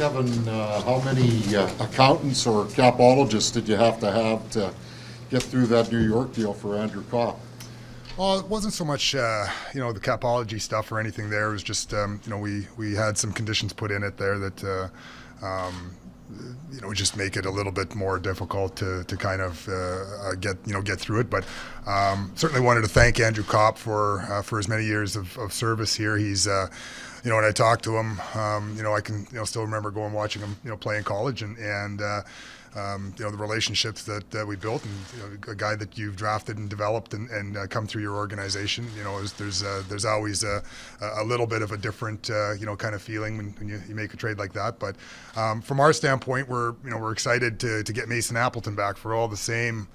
Kevin, how many accountants or capologists did you have to get through that New York deal for Andrew Copp? Well, it wasn't so much, the capology stuff or anything there. It was just, we had some conditions put in it there that, just make it a little bit more difficult to kind of get through it. But certainly wanted to thank Andrew Copp for his many years of service here. He's, when I talked to him, I can still remember going watching him, play in college and the relationships that we built, and a guy that you've drafted and developed and come through your organization. There's always a little bit of a different kind of feeling when you make a trade like that. But from our standpoint, we're excited to get Mason Appleton back for all the same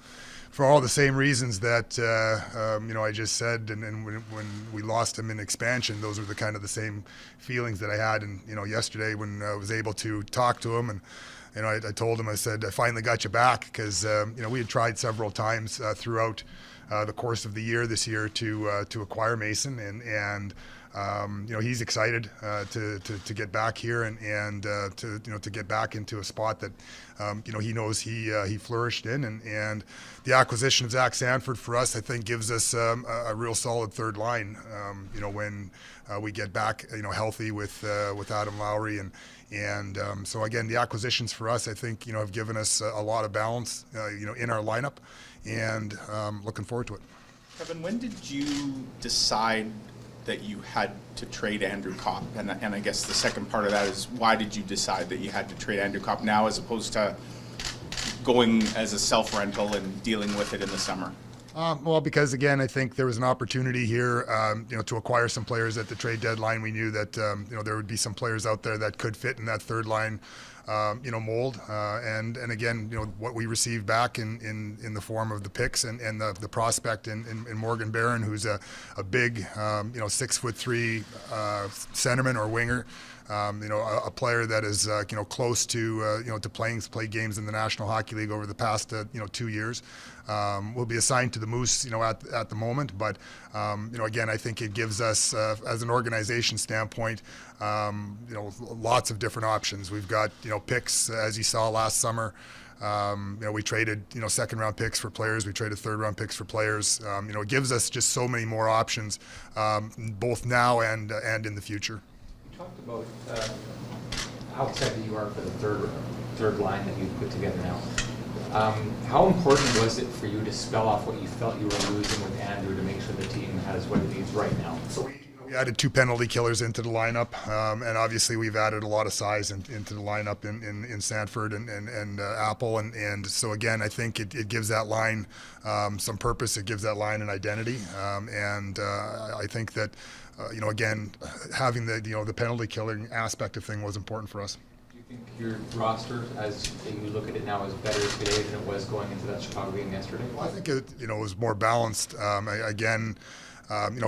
reasons that I just said, and when we lost him in expansion, those were the same feelings that I had. And yesterday when I was able to talk to him, and I told him, I said, I finally got you back, because we had tried several times throughout the course of the year this year to acquire Mason, and he's excited to get back here and to get back into a spot that he knows he flourished in, and the acquisition of Zach Sanford for us, I think, gives us a real solid third line. When we get back healthy with Adam Lowry, and so again, the acquisitions for us, I think, have given us a lot of balance in our lineup, and looking forward to it. Kevin, when did you decide that you had to trade Andrew Copp? And I guess the second part of that is, why did you decide that you had to trade Andrew Copp now as opposed to going as a self-rental and dealing with it in the summer? Well, because again, I think there was an opportunity here, to acquire some players at the trade deadline. We knew that there would be some players out there that could fit in that third line, mold. And again, what we received back in the form of the picks and the prospect in Morgan Barron, who's a big, 6'3" centerman or winger. A player that is close to play games in the National Hockey League over the past 2 years. Will be assigned to the Moose at the moment, but again, I think it gives us as an organization standpoint lots of different options. We've got picks, as you saw last summer. We traded second round picks for players. We traded third round picks for players. It gives us just so many more options, both now and in the future. You talked about how excited you are for the third line that you've put together now. How important was it for you to spell off what you felt you were losing with Andrew to make sure the team has what it needs right now? So we added 2 penalty killers into the lineup, and obviously we've added a lot of size into the lineup in Sanford and Apple, and so again, I think it gives that line some purpose. It gives that line an identity, and I think that again, having the penalty killing aspect of thing was important for us. Do you think your roster, as you look at it now, is better today than it was going into that Chicago game yesterday? Well, I think it was more balanced.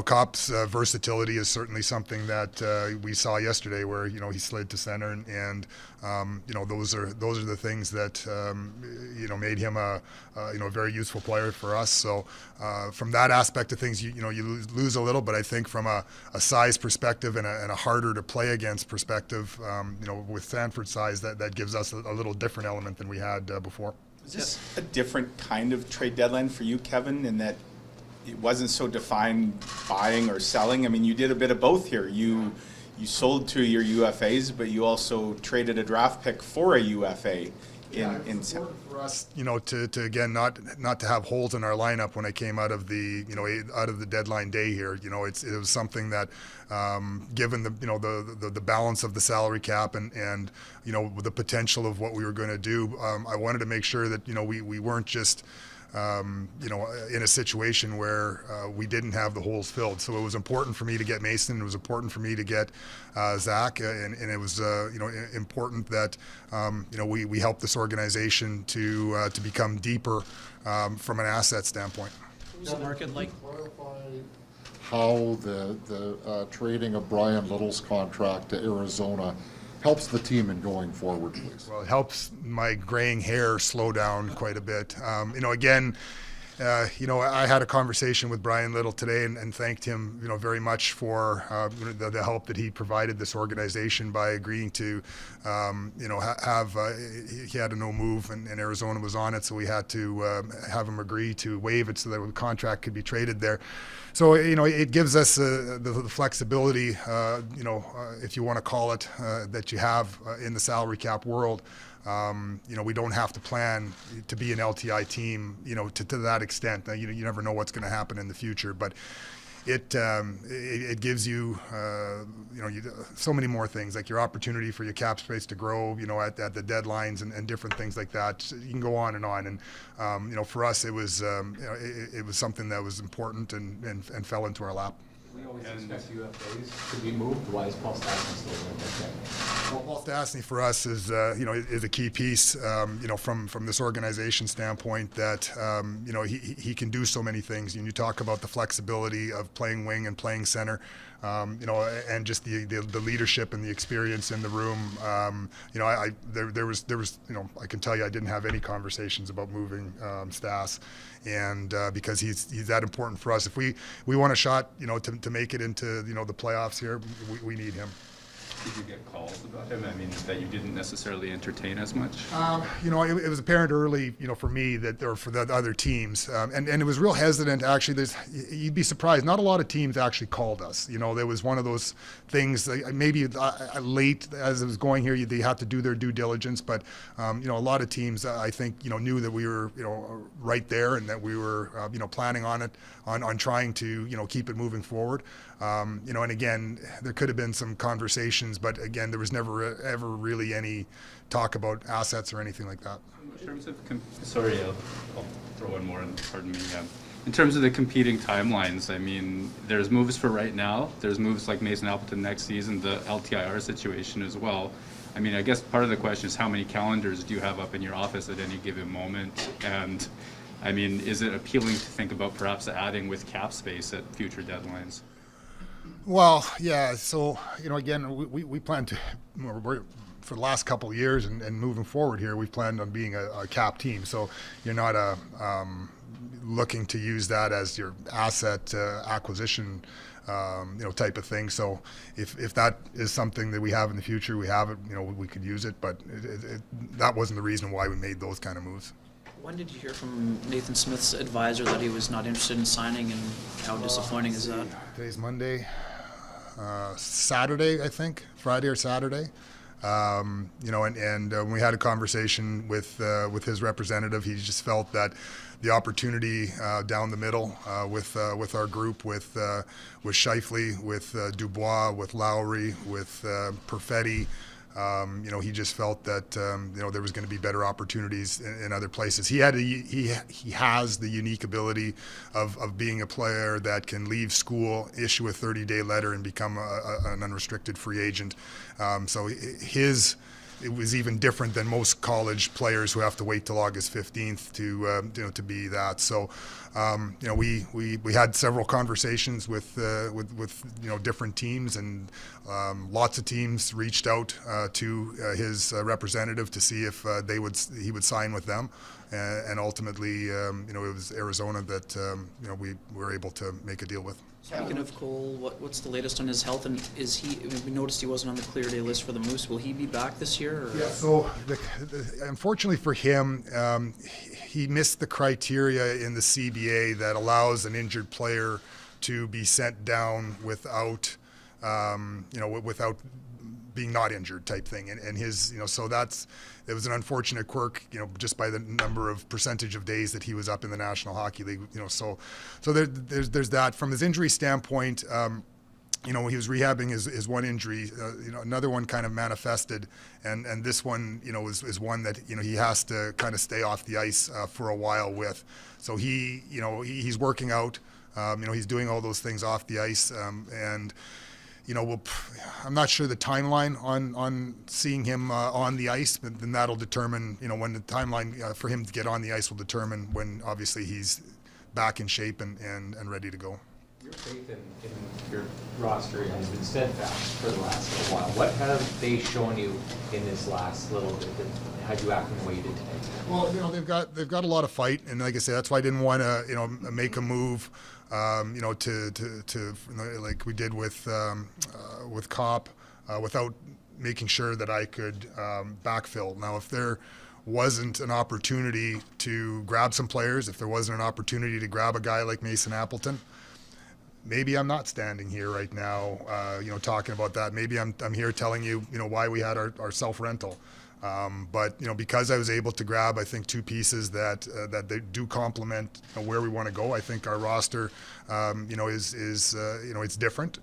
Copp's versatility is certainly something that we saw yesterday, where he slid to center, and those are the things that made him a very useful player for us. So from that aspect of things, you lose a little, but I think from a size perspective and a harder to play against perspective, with Sanford's size, that gives us a little different element than we had before. Is this a different kind of trade deadline for you, Kevin, in that it wasn't so defined buying or selling? I mean, you did a bit of both here. You sold 2 of your UFAs, but you also traded a draft pick for a UFA. It's important for us, to again not to have holes in our lineup when I came out of the out of the deadline day here. It was something that, given the balance of the salary cap and the potential of what we were going to do, I wanted to make sure that we weren't just in a situation where we didn't have the holes filled. So it was important for me to get Mason. It was important for me to get Zach, and it was important that we help this organization to become deeper from an asset standpoint. Who's the market like? How the trading of Brian Little's contract to Arizona helps the team in going forward, please? Well, it helps my graying hair slow down quite a bit. Again, I had a conversation with Brian Little today and thanked him, very much for the help that he provided this organization by agreeing to, have. He had a no move, and Arizona was on it, so we had to have him agree to waive it so that the contract could be traded there. So it gives us the flexibility, if you want to call it, that you have in the salary cap world. We don't have to plan to be an LTI team, to that extent. Now, you never know what's going to happen in the future, but it gives you, so many more things, like your opportunity for your cap space to grow, at the deadlines and different things like that. You can go on. And, for us, it was, it was something that was important and fell into our lap. We always expect UFAs to be moved. Why is Paul Stastny still there? Well, Paul Stastny for us is, is a key piece, from this organization standpoint that, he can do so many things. And you talk about the flexibility of playing wing and playing center, and just the leadership and the experience in the room. There was, I can tell you I didn't have any conversations about moving Stas, and because he's that important for us. If we want a shot, to make it into, the playoffs here, we need him. Did you get calls about him? I mean, that you didn't necessarily entertain as much? It was apparent early, for me that, or for the other teams, and it was real hesitant. Actually, you'd be surprised. Not a lot of teams actually called us. There was one of those things. Maybe late as it was going here, they had to do their due diligence. But a lot of teams, I think, knew that we were, right there, and that we were, planning on it, on trying to, keep it moving forward. And again, there could have been some conversations, but again, there was never ever really any talk about assets or anything like that. In terms of, I'll throw in more, and pardon me. In terms of the competing timelines, I mean, there's moves for right now. There's moves like Mason Appleton next season, the LTIR situation as well. I mean, I guess part of the question is how many calendars do you have up in your office at any given moment? And I mean, is it appealing to think about perhaps adding with cap space at future deadlines? Well, yeah. So, again, we plan to, for the last couple of years and moving forward here, we've planned on being a cap team. So you're not looking to use that as your asset acquisition, type of thing. So if that is something that we have in the future, we have it, we could use it. But that wasn't the reason why we made those kind of moves. When did you hear from Nathan Smith's advisor that he was not interested in signing, and how disappointing is that? Today's Monday. Saturday, I think, Friday or Saturday. And when we had a conversation with his representative, he just felt that the opportunity down the middle with our group, with Scheifele, with Dubois, with Lowry, with Perfetti. He just felt that there was going to be better opportunities in other places. He has the unique ability of being a player that can leave school, issue a 30-day letter, and become an unrestricted free agent. It was even different than most college players who have to wait till August 15th to be that. So, we had several conversations with different teams, and lots of teams reached out to his representative to see if he would sign with them, and ultimately, it was Arizona that we were able to make a deal with. Speaking of Cole, what's the latest on his health, and we noticed he wasn't on the clear day list for the Moose. Will he be back this year? Or? Yeah, so unfortunately for him, he missed the criteria in the CBA that allows an injured player to be sent down without being not injured type thing, and his, so it was an unfortunate quirk, just by the number of percentage of days that he was up in the National Hockey League, so there's that. From his injury standpoint, he was rehabbing his one injury, another one kind of manifested, and this one, is one that, he has to kind of stay off the ice for a while with. So he's working out, he's doing all those things off the ice, and I'm not sure the timeline on seeing him on the ice, but then that'll determine, when the timeline for him to get on the ice will determine when obviously he's back in shape and ready to go. Your faith in your roster has been steadfast for the last little while. What have they shown you in this last little bit that had you acting the way you did today? Well, they've got a lot of fight, and like I say, that's why I didn't want to make a move, to like we did with Copp, without making sure that I could backfill. Now, if there wasn't an opportunity to grab some players, if there wasn't an opportunity to grab a guy like Mason Appleton, maybe I'm not standing here right now, talking about that. Maybe I'm here telling you, why we had our self-rental. But because I was able to grab, I think, two pieces that they do complement where we want to go. I think our roster, is it's different,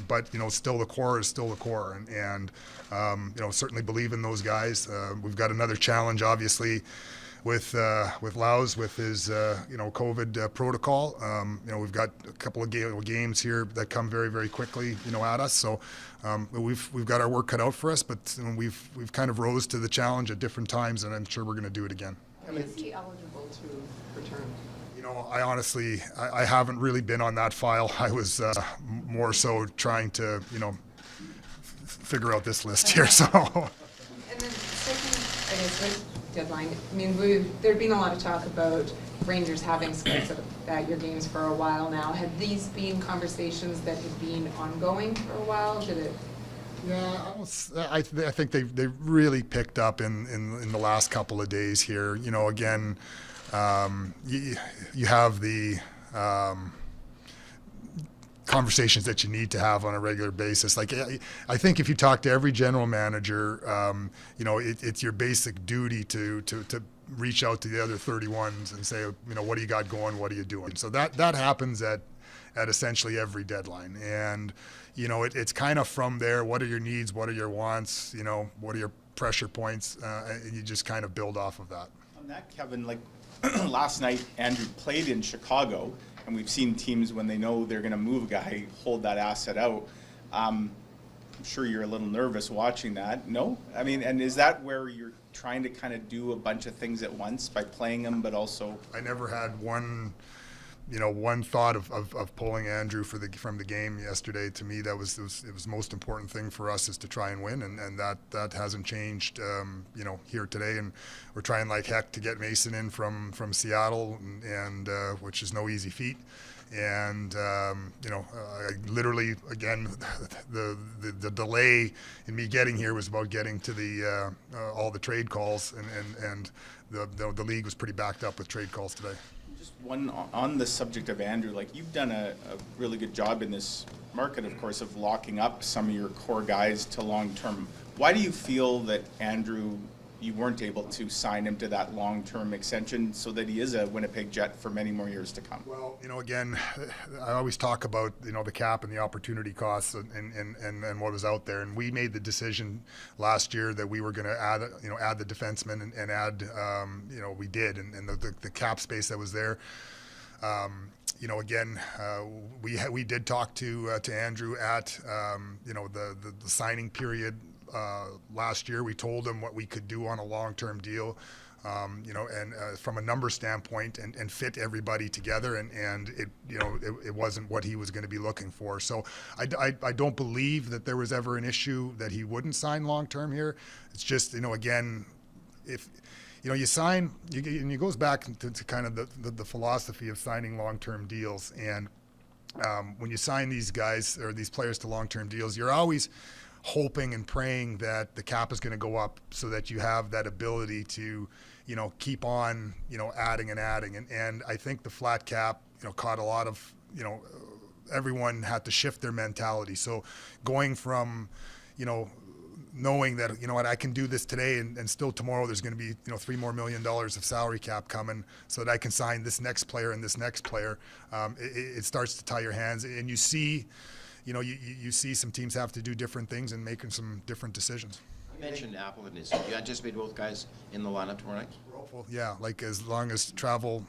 but still the core is still the core, and certainly believe in those guys. We've got another challenge, obviously, with Laus with his COVID protocol. We've got a couple of games here that come very, very quickly at us. So we've got our work cut out for us, but we've kind of rose to the challenge at different times, and I'm sure we're going to do it again. Is he eligible to return? I honestly I haven't really been on that file. I was more so trying to figure out this list here. So. And then second, I guess, with deadline, I mean, there'd been a lot of talk about Rangers having scouts at your games for a while now. Had these been conversations that had been ongoing for a while? Did it? Yeah, I think they really picked up in the last couple of days here. Again, you have the conversations that you need to have on a regular basis. Like, I think if you talk to every general manager, it's your basic duty to reach out to the other 31s and say, what do you got going? What are you doing? So that happens at essentially every deadline. And, it's kind of from there. What are your needs? What are your wants? What are your pressure points? And you just kind of build off of that. On that, Kevin, like last night, Andrew played in Chicago, and we've seen teams when they know they're going to move a guy, hold that asset out. I'm sure you're a little nervous watching that. No? I mean, and is that where you're trying to kind of do a bunch of things at once by playing him, but also? I never had one thought of pulling Andrew from the game yesterday. To me, it was the most important thing for us is to try and win, and that hasn't changed. Here today, and we're trying like heck to get Mason in from Seattle, and which is no easy feat. And I literally, again, the delay in me getting here was about getting to the all the trade calls, and the league was pretty backed up with trade calls today. Just one on the subject of Andrew, like you've done a really good job in this market, of course, of locking up some of your core guys to long term. Why do you feel that Andrew, you weren't able to sign him to that long-term extension so that he is a Winnipeg Jet for many more years to come? Well, again, I always talk about, the cap and the opportunity costs and what was out there. And we made the decision last year that we were going to add the defenseman and add, we did. And the cap space that was there. Again, we did talk to Andrew at, the signing period last year. We told him what we could do on a long-term deal, and from a number standpoint, and fit everybody together, and it wasn't what he was going to be looking for. So I don't believe that there was ever an issue that he wouldn't sign long-term here. It's just, again, if you sign, and it goes back to kind of the philosophy of signing long-term deals. And when you sign these guys or these players to long-term deals, you're always hoping and praying that the cap is going to go up so that you have that ability to, keep on, adding and adding. And I think the flat cap, caught a lot of, everyone had to shift their mentality. So going from, knowing that, I can do this today and still tomorrow there's going to be, $3 more million of salary cap coming so that I can sign this next player and this next player. It starts to tie your hands, and you see, you see some teams have to do different things and making some different decisions. You mentioned Appleton. Do you anticipate both guys in the lineup tomorrow night? We're hopeful, yeah. Like as long as travel,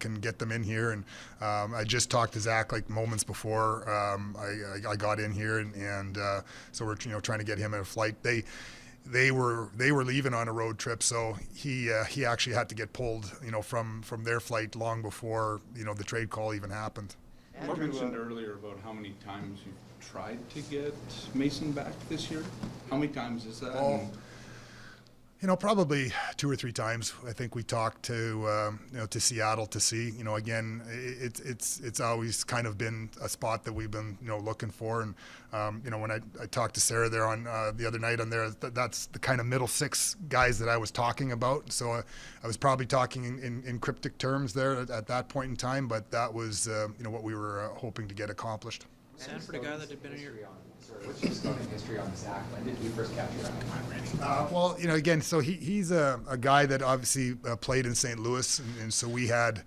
can get them in here. And I just talked to Zach like moments before I got in here, and so we're trying to get him in a flight. They were leaving on a road trip, so he actually had to get pulled from their flight long before the trade call even happened. Mark mentioned earlier about how many times you've tried to get Mason back this year. How many times is that? Oh, probably 2 or 3 times. I think we talked to Seattle to see. Again, it's always kind of been a spot that we've been looking for. And when I talked to Sarah there on the other night on there, that's the kind of middle 6 guys that I was talking about. So I was probably talking in cryptic terms there at that point in time, but that was what we were hoping to get accomplished. Sanford, a guy that had been in your... What's your scouting history on Zach? When did you first capture him? Well, again, so he's a guy that obviously played in St. Louis, and so we've had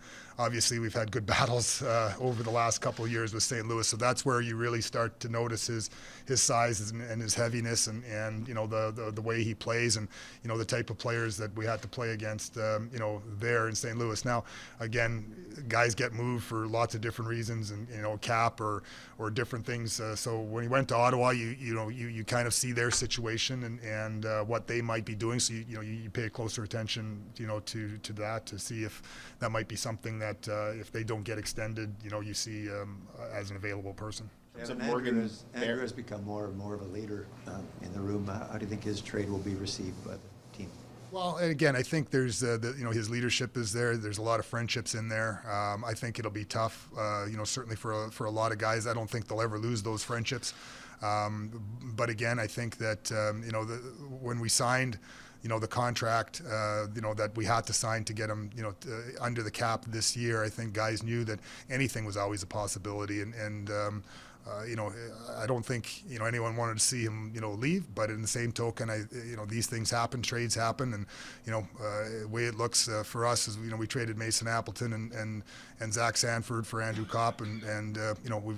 good battles over the last couple of years with St. Louis. So that's where you really start to notice his size and his heaviness, and the way he plays, and the type of players that we had to play against there in St. Louis. Now, again, guys get moved for lots of different reasons, and cap or different things. So when he went to Ottawa, you kind of see their situation and what they might be doing. So you pay closer attention to that, to see if that might be something that if they don't get extended, you see as an available person. So Andrew has become more and more of a leader in the room. How do you think his trade will be received by the team? Well, and again, I think there's his leadership is there. There's a lot of friendships in there. I think it'll be tough. Certainly for a lot of guys. I don't think they'll ever lose those friendships. But again, I think that when we signed, the contract, that we had to sign to get him, under the cap this year, I think guys knew that anything was always a possibility, and I don't think anyone wanted to see him leave. But in the same token, these things happen, trades happen, and the way it looks for us is we traded Mason Appleton and Zach Sanford for Andrew Copp, and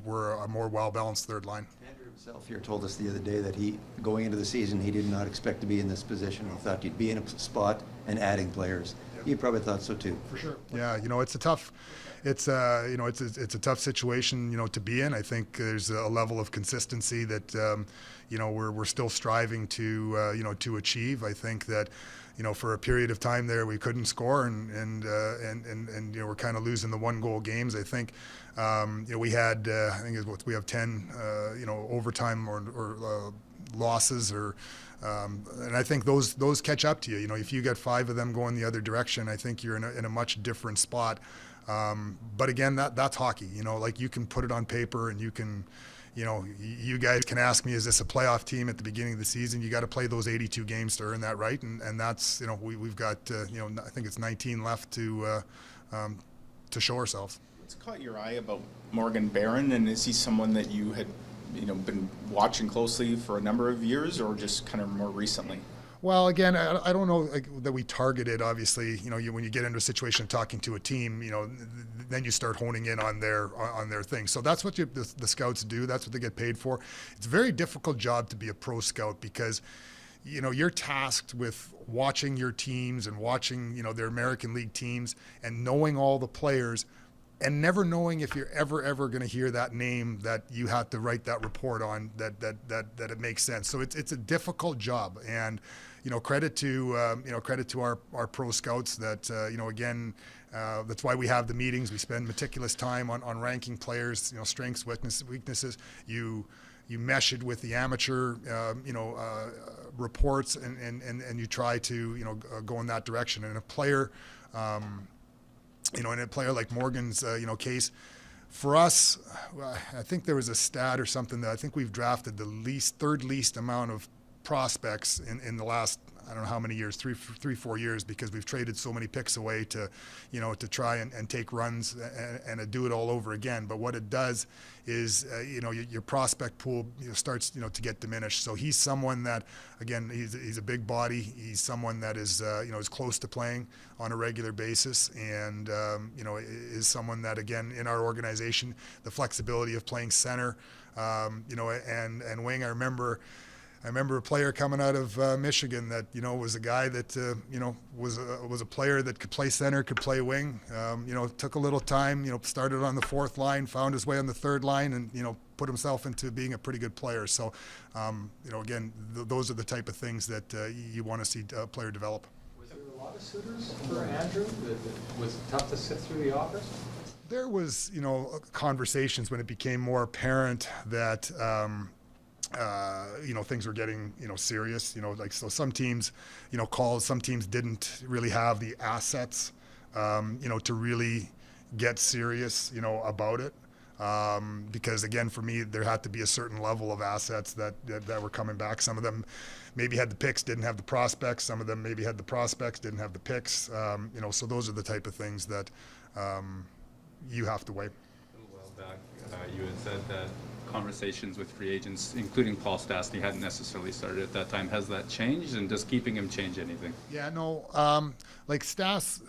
we're a more well balanced third line. Andrew himself here told us the other day that going into the season, he did not expect to be in this position. He thought you'd be in a spot and adding players. You probably thought so too. For sure. Yeah, it's a tough situation, to be in. I think there's a level of consistency that we're still striving to achieve. I think that for a period of time there we couldn't score, and we're kind of losing the 1-goal games. I think we had we have 10 overtime or losses, or and I think those catch up to you. If you get 5 of them going the other direction, I think you're in a much different spot. But again, that's hockey. Like, you can put it on paper, and you can, you guys can ask me, is this a playoff team at the beginning of the season? You got to play those 82 games to earn that right, and that's we've got I think it's 19 left to show ourselves. What's caught your eye about Morgan Barron, and is he someone that you had been watching closely for a number of years, or just kind of more recently? Well, again, I don't know that we targeted, obviously, when you get into a situation talking to a team, then you start honing in on their thing. So that's what the scouts do. That's what they get paid for. It's a very difficult job to be a pro scout, because you're tasked with watching your teams and watching, their American League teams, and knowing all the players, and never knowing if you're ever going to hear that name that you have to write that report on, that it makes sense. So it's a difficult job, and credit to our pro scouts that again, that's why we have the meetings. We spend meticulous time on ranking players, strengths, weaknesses. You mesh it with the amateur reports, and you try to go in that direction. And a player in a player like Morgan's, case, for us, I think there was a stat or something that I think we've drafted the third least amount of prospects in the last, I don't know how many years, 4 years, because we've traded so many picks away to try and take runs and to do it all over again. But what it does is, your prospect pool starts, to get diminished. So he's someone that, again, he's a big body. He's someone that is, is close to playing on a regular basis, and, is someone that, again, in our organization, the flexibility of playing center, and wing. I remember a player coming out of Michigan that was a guy that was a player that could play center, could play wing. Took a little time. Started on the 4th line, found his way on the 3rd line, and put himself into being a pretty good player. So, again, those are the type of things that you want to see a player develop. Was there a lot of suitors for Andrew? Was it tough to sit through the offers? There was, conversations when it became more apparent that, things were getting, serious. So some teams, some teams didn't really have the assets, to really get serious, about it. Because again, for me, there had to be a certain level of assets that were coming back. Some of them maybe had the picks, didn't have the prospects. Some of them maybe had the prospects, didn't have the picks. So those are the type of things that you have to weigh. A little while back, you had said that conversations with free agents, including Paul Stastny, hadn't necessarily started at that time. Has that changed, and does keeping him change anything? Yeah, no. Like Stas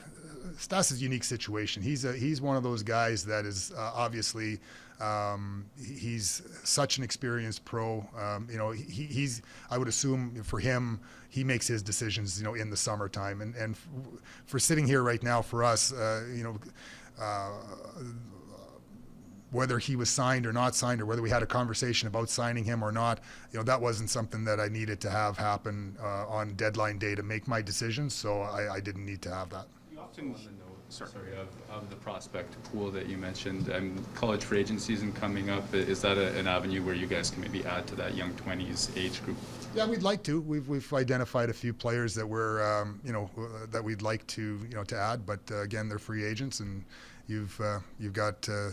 is a unique situation. He's one of those guys that is obviously he's such an experienced pro. He's I would assume for him he makes his decisions in the summertime, and for sitting here right now for us, whether he was signed or not signed, or whether we had a conversation about signing him or not, that wasn't something that I needed to have happen on deadline day to make my decisions. So I didn't need to have that. You often of the prospect pool that you mentioned, college free agent season coming up. Is that an avenue where you guys can maybe add to that young 20s age group? Yeah, we'd like to. We've identified a few players that we're that we'd like to to add, but again, they're free agents, and you've got to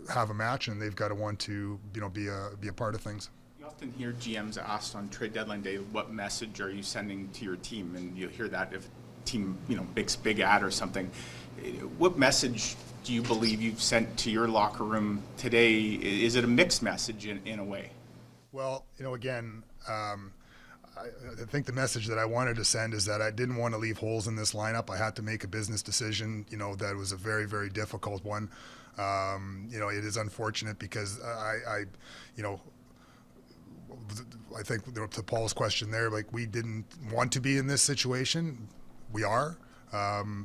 have a match, and they've got to want to be a part of things. You often hear GMs asked on trade deadline day, what message are you sending to your team? And you hear that if a team, makes big ad or something. What message do you believe you've sent to your locker room today? Is it a mixed message in a way? Well, again, I think the message that I wanted to send is that I didn't want to leave holes in this lineup. I had to make a business decision, that was a very, very difficult one. It is unfortunate because I think to Paul's question there, like, we didn't want to be in this situation. We are.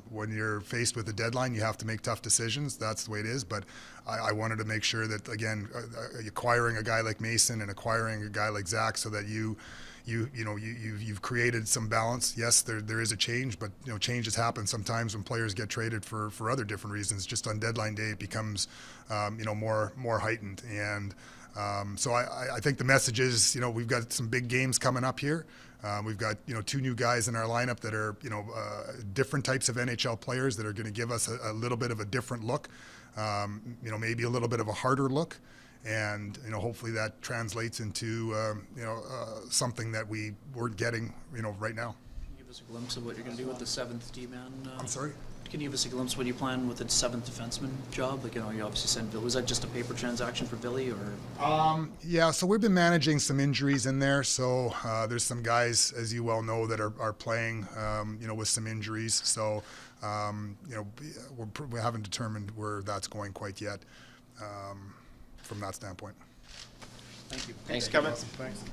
When you're faced with a deadline, you have to make tough decisions. That's the way it is. But I wanted to make sure that, again, acquiring a guy like Mason and acquiring a guy like Zach, so that you've created some balance. Yes, there is a change, but changes happen sometimes when players get traded for other different reasons. Just on deadline day, it becomes more heightened. And so I think the message is, we've got some big games coming up here. We've got two new guys in our lineup that are different types of NHL players that are going to give us a little bit of a different look, maybe a little bit of a harder look, and hopefully that translates into something that we weren't getting right now. Can you give us a glimpse of what you're going to do with the seventh D-man? I'm sorry? Can you give us a glimpse of what you plan with the seventh defenseman job? Like, you obviously sent Bill. Was that just a paper transaction for Billy, or? Yeah, so we've been managing some injuries in there. So there's some guys, as you well know, that are playing, with some injuries. So, we haven't determined where that's going quite yet from that standpoint. Thank you. Thanks, Kevin. Thanks.